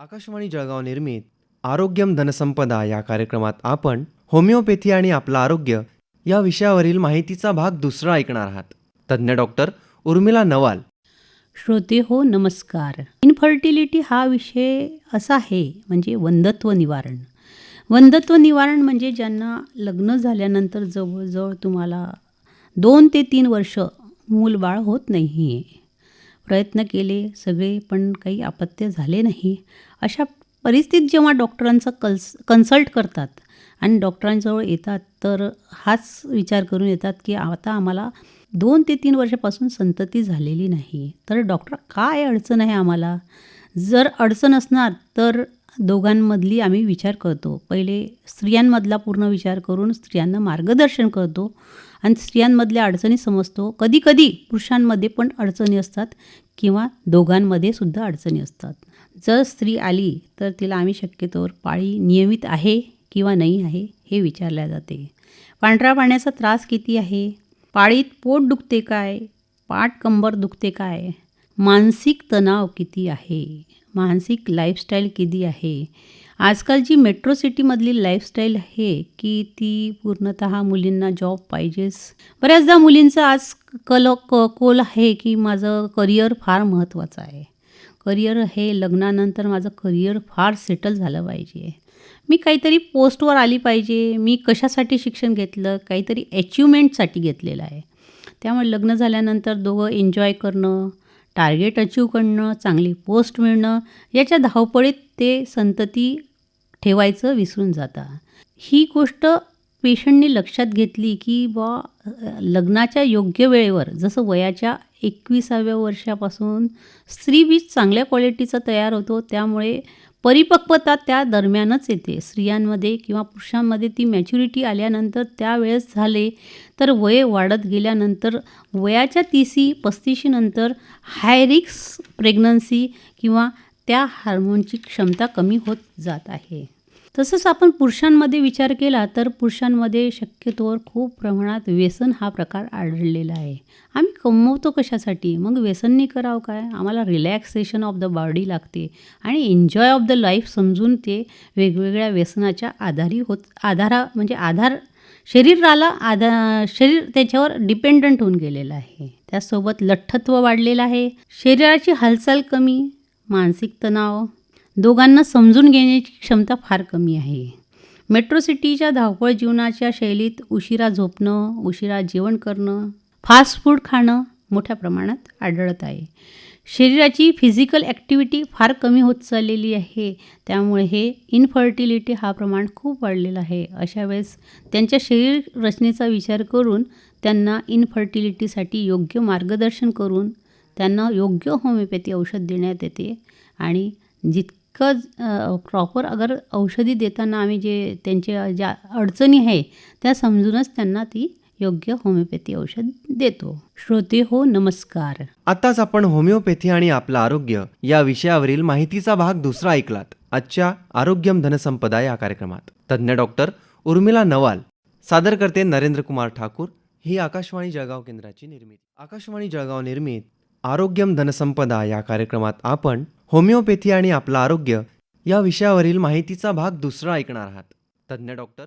आकाशवाणी जळगाव निर्मित आरोग्यम धनसंपदा या कार्यक्रमात आपण होमिओपॅथी आणि आपलं आरोग्य या विषयावरील माहितीचा भाग दुसरा ऐकणार आहात. तज्ज्ञ डॉक्टर उर्मिला नवाल. श्रोते हो नमस्कार. इनफर्टिलिटी हा विषय असा आहे म्हणजे वंध्यत्व निवारण. वंध्यत्व निवारण म्हणजे ज्यांना लग्न झाल्यानंतर जवळजवळ तुम्हाला 2 ते 3 वर्ष मूलबाळ होत नाही आहे. प्रयत्न केले सगळे पण काही अपत्य झाले नाही. अशा परिस्थितीत जेव्हा डॉक्टरांचा कन्सल्ट करतात आणि डॉक्टरांजवळ येतात तर हाच विचार करून येतात की आता आम्हाला 2 ते 3 वर्षापासून संतती झालेली नाही. तर डॉक्टर काय अडचण आहे आम्हाला? जर अडचण असणार तर दोघांमधली आम्ही विचार करतो. पहिले स्त्रियांमधला पूर्ण विचार करून स्त्रियांना मार्गदर्शन करतो आणि स्त्रियांमधल्या अडचणी समजतो. कधीकधी पुरुषांमध्ये पण अडचणी असतात किंवा दोघांमध्ये सुद्धा अडचणी असतात. जर स्त्री आली तर तिला आम्ही शक्यतोवर पाळी नियमित आहे किंवा नाही आहे हे विचारले जाते. पांढऱ्या पाण्याचा त्रास किती आहे? पाळीत पोट दुखते काय? पाठ कंबर दुखते काय? मानसिक तणाव किती आहे? मानसिक लाईफस्टाईल किती आहे? आजकालची मेट्रो सिटीमधली लाईफस्टाईल आहे की ती पूर्णतः मुलींना जॉब पाहिजेच. बऱ्याचदा मुलींचा आज कोल आहे की माझं करिअर फार महत्त्वाचं आहे. करिअर हे लग्नानंतर माझं करिअर फार सेटल झालं पाहिजे. मी काहीतरी पोस्टवर आली पाहिजे. मी कशासाठी शिक्षण घेतलं? काहीतरी अचिव्हमेंटसाठी घेतलेलं आहे. त्यामुळे लग्न झाल्यानंतर दोघं एन्जॉय करणं, टार्गेट अचीव करणं, चांगली पोस्ट मिळणं याच्या धावपळीत ते संतती ठेवायचं विसरून जाता. ही गोष्ट पेशंटने लक्षात घेतली की लग्नाच्या योग्य वेळेवर जसं वयाच्या 21व्या वर्षापासून स्त्रीबीज चांगल्या क्वालिटीचा तयार होतो. त्यामुळे परिपक्वता त्या दरम्यानच येते. स्त्रियांमध्ये किंवा पुरुषांमध्ये ती मॅच्युरिटी आल्यानंतर त्यावेळेस झाले तर वय वाढत गेल्यानंतर वयाच्या 30-35 नंतर हाय रिस्क प्रेग्नन्सी किंवा त्या हार्मोनची क्षमता कमी होत जात आहे. तसंच आपण पुरुषांमध्ये विचार केला तर पुरुषांमध्ये शक्यतोवर खूप प्रमाणात व्यसन हा प्रकार आढळलेला आहे. आम्ही कमवतो कशासाठी? मग व्यसननी करावं काय? आम्हाला रिलॅक्सेशन ऑफ द बॉडी लागते आणि एन्जॉय ऑफ द लाईफ समजून ते वेगवेगळ्या व्यसनाच्या शरीर त्याच्यावर डिपेंडंट होऊन गेलेलं आहे. त्यासोबत लठ्ठत्व वाढलेलं आहे. शरीराची हालचाल कमी, मानसिक तणाव, दोघांना समजून घेण्याची क्षमता फार कमी आहे. मेट्रो सिटीच्या धावपळ जीवनाच्या शैलीत उशिरा झोपणं, उशिरा जेवण करणं, फास्ट फूड खाणं मोठ्या प्रमाणात आढळत आहे. शरीराची फिजिकल ॲक्टिव्हिटी फार कमी होत चाललेली आहे. त्यामुळे हे इनफर्टिलिटी हा प्रमाण खूप वाढलेला आहे. अशा वेळेस त्यांच्या शरीर रचनेचा विचार करून त्यांना इनफर्टिलिटीसाठी योग्य मार्गदर्शन करून त्यांना योग्य होमिओपॅथी औषध देण्यात येते आणि जितकं प्रॉपर अगर औषधी देताना आम्ही त्यांच्या ज्या अडचणी आहे त्या समजूनच त्यांना ती योग्य होमिओपॅथी औषध देतो. श्रोते हो नमस्कार. आताच आपण होमिओपॅथी आणि आपलं आरोग्य या विषयावरील माहितीचा भाग दुसरा ऐकलात आजच्या आरोग्यम धनसंपदा या कार्यक्रमात. तज्ज्ञ डॉक्टर उर्मिला नवाल, सादर करते नरेंद्र कुमार ठाकूर. ही आकाशवाणी जळगाव केंद्राची निर्मिती. आकाशवाणी जळगाव निर्मित आरोग्यम धनसंपदा या कार्यक्रमात आपण होमिओपॅथी आणि आपलं आरोग्य या विषयावरील माहितीचा भाग दुसरा ऐकणार आहात. तज्ज्ञ डॉक्टर